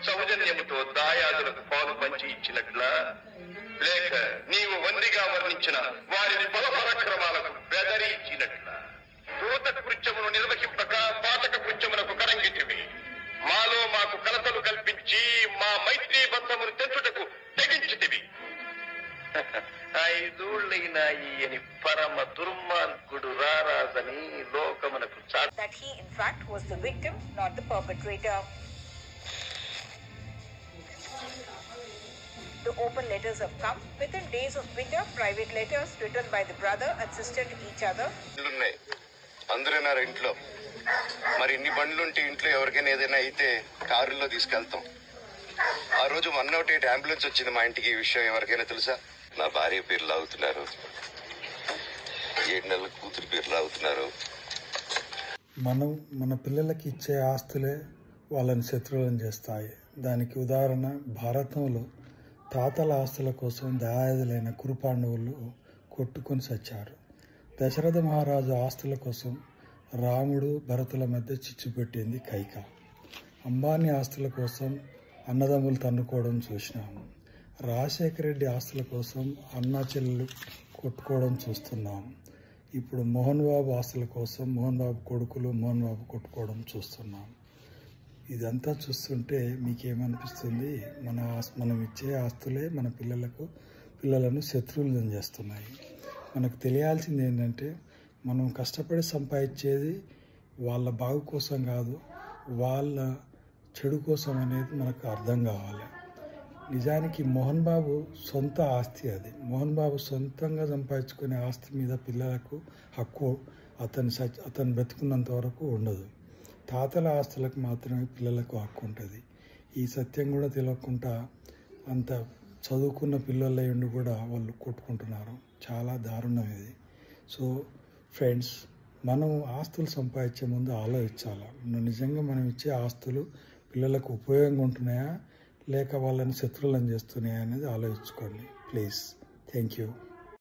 సౌజన్యముతో దాయాదులకు పాలు పంచి ఇచ్చినట్ల లేక నీవు వందిగా వర్ణించిన వారి బలపరాక్రమాలకు బెదరి ఇచ్చినట్ల దూత కృత్యమును నిర్వహింపక పాతక కృత్యమునకు కరంగితివి. మాలో మాకు కలతలు కల్పించి మా మైత్రీ బంధమును తెచ్చుటకు తెగించితివి. 5 అని పరమ దుర్మార్గుడు రారాజని లోకమునకు that he in fact was the victim, not the perpetrator. The open letters have come within days of bitter private letters written by the brother and sister to each other. అందరున్నారు ఇంట్లో. మరి ఇన్ని బండ్లుంటే ఇంట్లో ఎవరికైనా ఏదైనా అయితే కారులో తీసుకెళ్తాం. ఆ రోజు 108 అంబులెన్స్ వచ్చింది మా ఇంటికి. ఈ విషయం ఎవరికైనా తెలుసా? నా భార్య పేరు లాగుతున్నారు, 7 నెలల కూతురు పేరు లాగుతున్నారు. మనం మన పిల్లలకి ఇచ్చే ఆస్తులే వాళ్ళని శత్రువులను చేస్తాయి. దానికి ఉదాహరణ భారతంలో తాతల ఆస్తుల కోసం దాయాదులైన కురుపాండవులు కొట్టుకొని చచ్చారు. దశరథ మహారాజు ఆస్తుల కోసం రాముడు భరతుల మధ్య చిచ్చు పెట్టింది కైక. అంబానీ ఆస్తుల కోసం అన్నదమ్ములు తన్నుకోవడం చూసినాము. రాజశేఖర రెడ్డి ఆస్తుల కోసం అన్నా చెల్లెలు కొట్టుకోవడం చూస్తున్నాం. ఇప్పుడు మోహన్ బాబు ఆస్తుల కోసం మోహన్ బాబు కొడుకులు మోహన్ బాబు కొట్టుకోవడం చూస్తున్నాం. ఇదంతా చూస్తుంటే మీకేమనిపిస్తుంది? మనం ఇచ్చే ఆస్తులే మన పిల్లలను శత్రువులను చేస్తున్నాయి. మనకు తెలియాల్సింది ఏంటంటే మనం కష్టపడి సంపాదించేది వాళ్ళ బాగు కోసం కాదు, వాళ్ళ చెడు కోసం అనేది మనకు అర్థం కావాలి. నిజానికి మోహన్ బాబు సొంత ఆస్తి అది. మోహన్ బాబు సొంతంగా సంపాదించుకునే ఆస్తి మీద పిల్లలకు హక్కు అతను బ్రతుకున్నంత వరకు ఉండదు. తాతల ఆస్తులకు మాత్రమే పిల్లలకు హక్కు ఉంటుంది. ఈ సత్యం కూడా తెలియకుండా అంత చదువుకున్న పిల్లలై ఉండి కూడా వాళ్ళు కొట్టుకుంటున్నారు. చాలా దారుణం ఇది. సో ఫ్రెండ్స్, మనం ఆస్తులు సంపాదించే ముందు ఆలోచించాలి. నిజంగా మనం ఇచ్చే ఆస్తులు పిల్లలకు ఉపయోగంగా ఉంటున్నాయా లేక వాళ్ళని శత్రువులను చేస్తున్నాయా అనేది ఆలోచించుకోండి ప్లీజ్. Thank you.